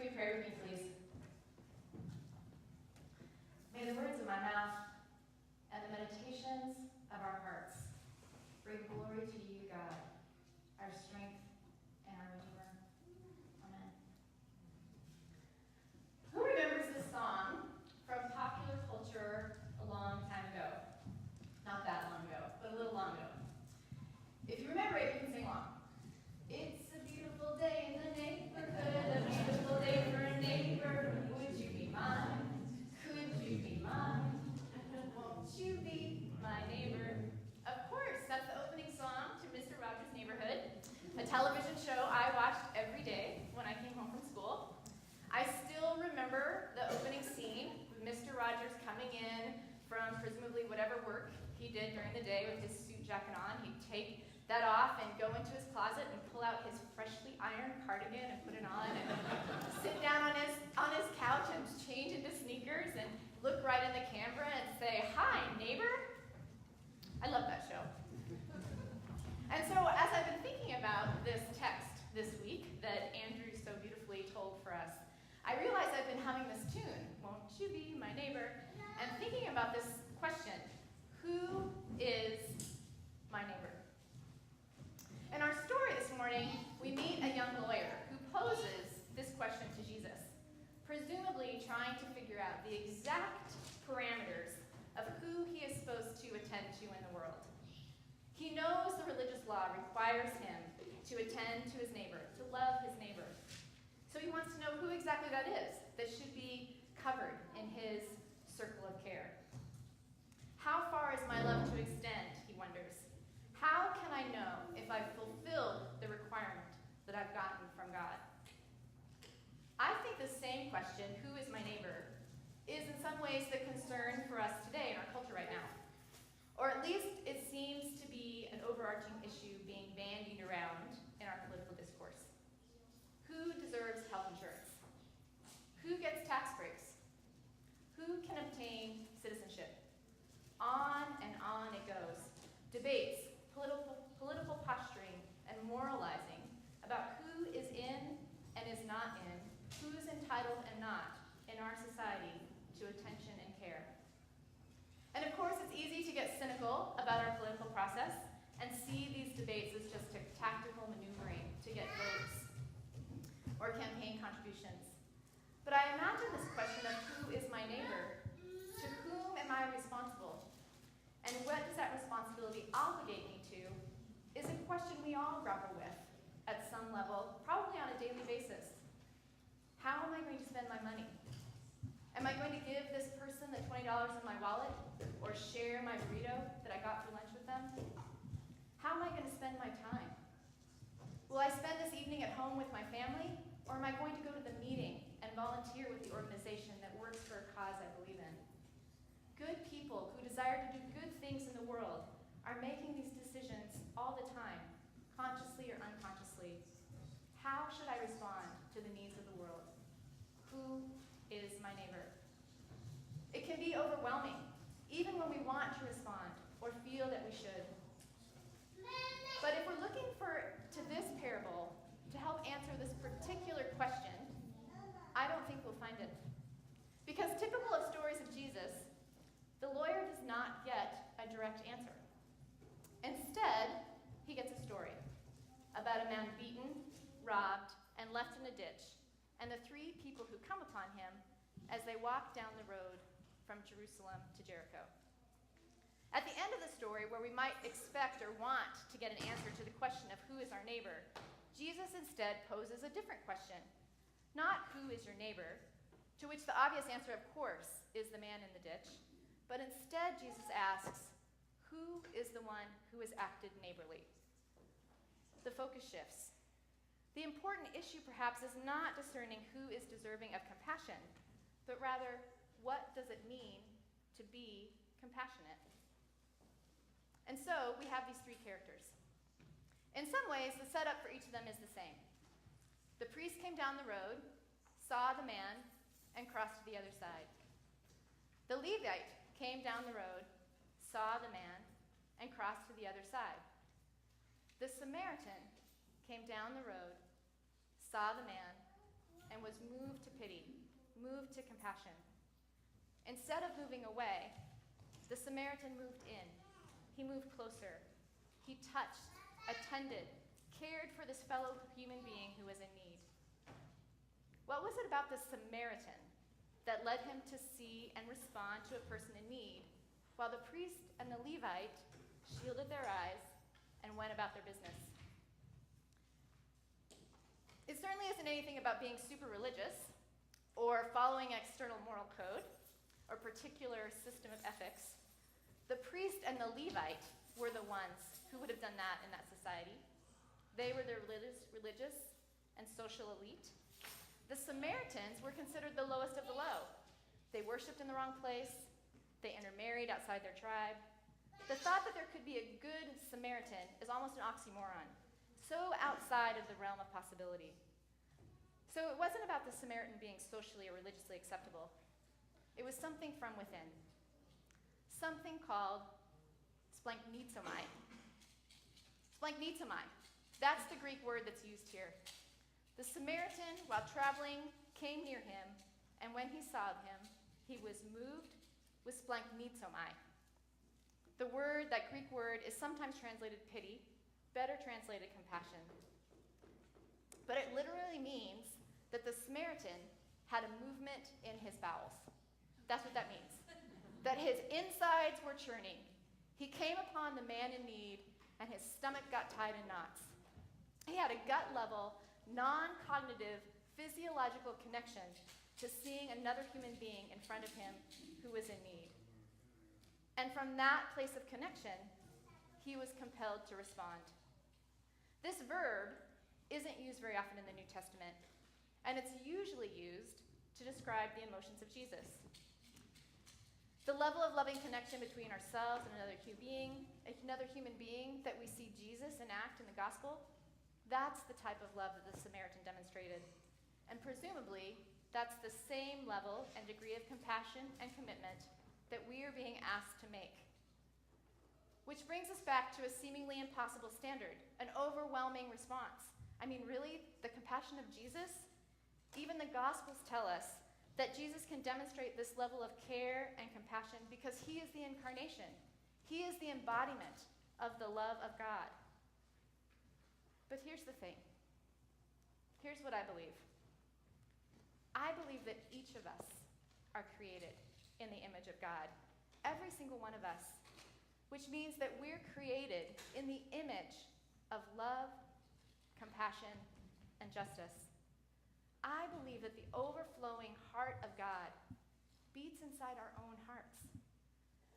me pray with me, please? May the words of my mouth and the meditations of our hearts bring glory to you, God, our strength and our Redeemer. Amen. Who remembers this song from popular culture a long time ago? Not that long ago, but a little long ago. If you remember it, you can sing along. It's a beautiful day in the neighborhood, a beautiful day for a neighbor. Would you be mine? Could you be mine? Won't you be my neighbor? Of course, that's the opening song to Mr. Rogers' Neighborhood, a television show I watched every day when I came home from school. I still remember the opening scene with Mr. Rogers coming in from presumably whatever work he did during the day with his suit jacket on. He'd take that off and go into his closet and pull out his freshly ironed cardigan and put it on and sit down on his couch and change into sneakers and look right in the camera and say, "Hi, neighbor." I love that show. And so as I've been thinking about this text this week that Andrew so beautifully told for us, I realized I've been humming this tune, "Won't you be my neighbor?" and thinking about this question, who is my neighbor? In our story this morning, we meet a young lawyer who poses this question to Jesus, presumably trying to figure out the exact parameters of who he is supposed to attend to in the world. He knows the religious law requires him to attend to his neighbor, to love his neighbor. So he wants to know who exactly that is that should be covered in his circle of care. How far is my love to extend, he wonders. How can I know if I've fulfilled the requirement that I've gotten from God? I think the same question, who is my neighbor, is in some ways the concern for us today in our culture right now. Or at least it seems to be an overarching issue being bandied around in our political discourse. Who deserves health insurance? Who gets tax breaks? Who can obtain citizenship? On and on it goes. Debates, political posturing, and moralizing about who is in and is not in, who's entitled and not in our society to attention and care. And of course, it's easy to get cynical about our political process and see these debates as just a tactical maneuvering to get votes or campaign contributions. But I imagine this question of who is my neighbor, to whom am I responsible, and what does that responsibility obligate me to, is a question we all grapple with at some level, probably on a daily basis. How am I going to spend my money? Am I going to give this person the $20 in my wallet or share my burrito that I got for lunch with them? How am I going to spend my time? Will I spend this evening at home with my family, or am I going to go to the meeting and volunteer with the organization that works for a cause I believe in? Good people who desire to do good things in the world are making these decisions all the time, consciously or unconsciously. How should I respond to the needs of the world? Who is my neighbor? It can be overwhelming, even when we want to respond or feel that we should. But if we're looking to this parable to help answer this particular question, I don't think we'll find it. Because typical of stories of Jesus, the lawyer does not get a direct answer. Instead, he gets a story about a man beaten, robbed, and left in a ditch, and the three people who come upon him as they walk down the road from Jerusalem to Jericho. At the end of the story, where we might expect or want to get an answer to the question of who is our neighbor, Jesus instead poses a different question. Not who is your neighbor, to which the obvious answer, of course, is the man in the ditch, but instead Jesus asks, who is the one who has acted neighborly? The focus shifts. The important issue, perhaps, is not discerning who is deserving of compassion, but rather, what does it mean to be compassionate? And so we have these three characters. In some ways, the setup for each of them is the same. The priest came down the road, saw the man, and crossed to the other side. The Levite came down the road, saw the man, and crossed to the other side. The Samaritan came down the road, saw the man, and was moved to pity, moved to compassion. Instead of moving away, the Samaritan moved in. He moved closer. He touched, attended, cared for this fellow human being who was in need. What was it about the Samaritan that led him to see and respond to a person in need, while the priest and the Levite shielded their eyes and went about their business? It certainly isn't anything about being super religious or following external moral code or particular system of ethics. The priest and the Levite were the ones who would have done that in that society. They were the religious and social elite. The Samaritans were considered the lowest of the low. They worshipped in the wrong place. They intermarried outside their tribe. The thought that there could be a good Samaritan is almost an oxymoron, so outside of the realm of possibility. So it wasn't about the Samaritan being socially or religiously acceptable. It was something from within, something called splanknizomai. Splanknizomai, that's the Greek word that's used here. The Samaritan, while traveling, came near him, and when he saw him, he was moved with splanknizomai. That Greek word, is sometimes translated pity, better translated compassion. But it literally means that the Samaritan had a movement in his bowels. That's what that means. That his insides were churning. He came upon the man in need, and his stomach got tied in knots. He had a gut-level, non-cognitive, physiological connection to seeing another human being in front of him who was in need. And from that place of connection, he was compelled to respond. This verb isn't used very often in the New Testament, and it's usually used to describe the emotions of Jesus. The level of loving connection between ourselves and another human being that we see Jesus enact in the gospel, that's the type of love that the Samaritan demonstrated. And presumably, that's the same level and degree of compassion and commitment that we are being asked to make. Which brings us back to a seemingly impossible standard, an overwhelming response. I mean, really, the compassion of Jesus? Even the Gospels tell us that Jesus can demonstrate this level of care and compassion because he is the incarnation. He is the embodiment of the love of God. But here's the thing. Here's what I believe. I believe that each of us are created in the image of God. Every single one of us. Which means that we're created in the image of love, compassion, and justice. I believe that the overflowing heart of God beats inside our own hearts.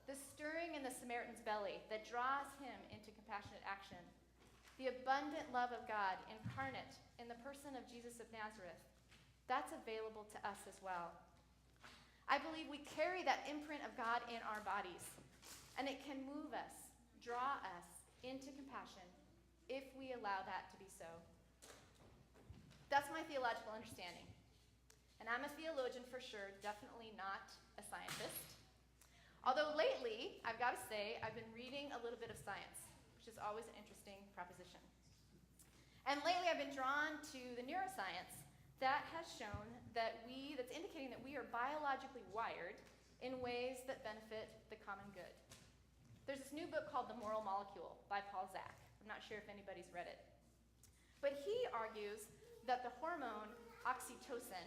The stirring in the Samaritan's belly that draws him into compassionate action. The abundant love of God incarnate in the person of Jesus of Nazareth. That's available to us as well. I believe we carry that imprint of God in our bodies, and it can move us, draw us into compassion if we allow that to be so. That's my theological understanding. And I'm a theologian for sure, definitely not a scientist. Although lately, I've got to say, I've been reading a little bit of science, which is always an interesting proposition. And lately I've been drawn to the neuroscience that has shown that's indicating that we are biologically wired in ways that benefit the common good. There's this new book called The Moral Molecule by Paul Zak. I'm not sure if anybody's read it. But he argues that the hormone oxytocin,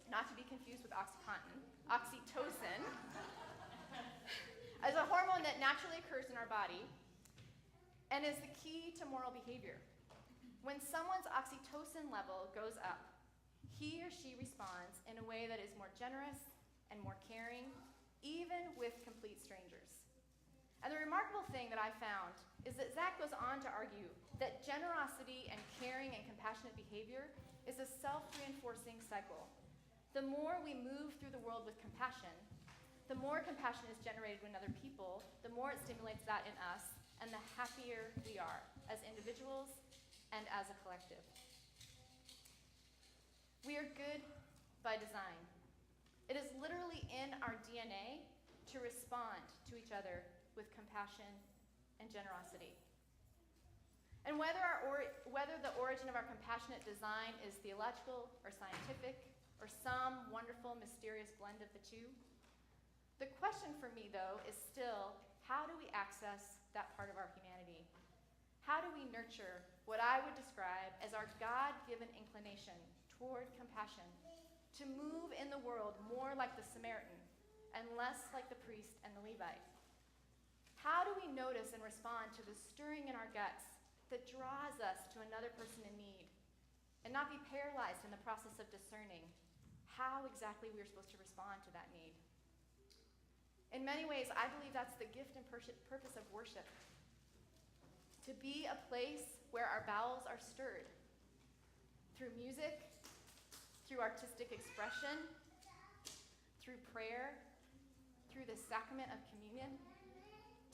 not to be confused with OxyContin, oxytocin, is a hormone that naturally occurs in our body and is the key to moral behavior. When someone's oxytocin level goes up, he or she responds in a way that is more generous and more caring, even with complete strangers. And the remarkable thing that I found is that Zach goes on to argue that generosity and caring and compassionate behavior is a self-reinforcing cycle. The more we move through the world with compassion, the more compassion is generated in other people, the more it stimulates that in us, and the happier we are as individuals and as a collective. We are good by design. It is literally in our DNA to respond to each other with compassion and generosity. And whether the origin of our compassionate design is theological or scientific or some wonderful, mysterious blend of the two, the question for me, though, is still, how do we access that part of our humanity? How do we nurture what I would describe as our God-given inclination toward compassion, to move in the world more like the Samaritan and less like the priest and the Levite? How do we notice and respond to the stirring in our guts that draws us to another person in need, and not be paralyzed in the process of discerning how exactly we are supposed to respond to that need? In many ways, I believe that's the gift and purpose of worship, to be a place where our bowels are stirred through music, through artistic expression, through prayer, through the sacrament of communion,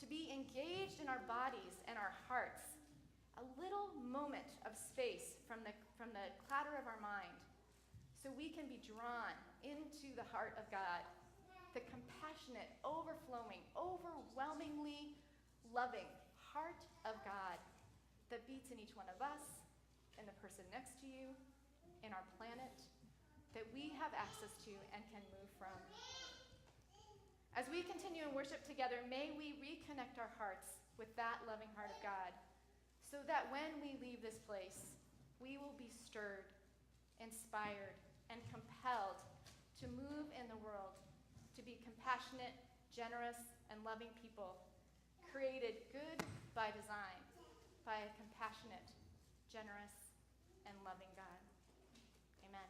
to be engaged in our bodies and our hearts, a little moment of space from the clatter of our mind, so we can be drawn into the heart of God, the compassionate, overflowing, overwhelmingly loving heart of God that beats in each one of us, in the person next to you, in our planet, that we have access to and can move from. As we continue in worship together, may we reconnect our hearts with that loving heart of God, so that when we leave this place, we will be stirred, inspired, and compelled to move in the world, to be compassionate, generous, and loving people, created good by design, by a compassionate, generous, and loving God. Amen.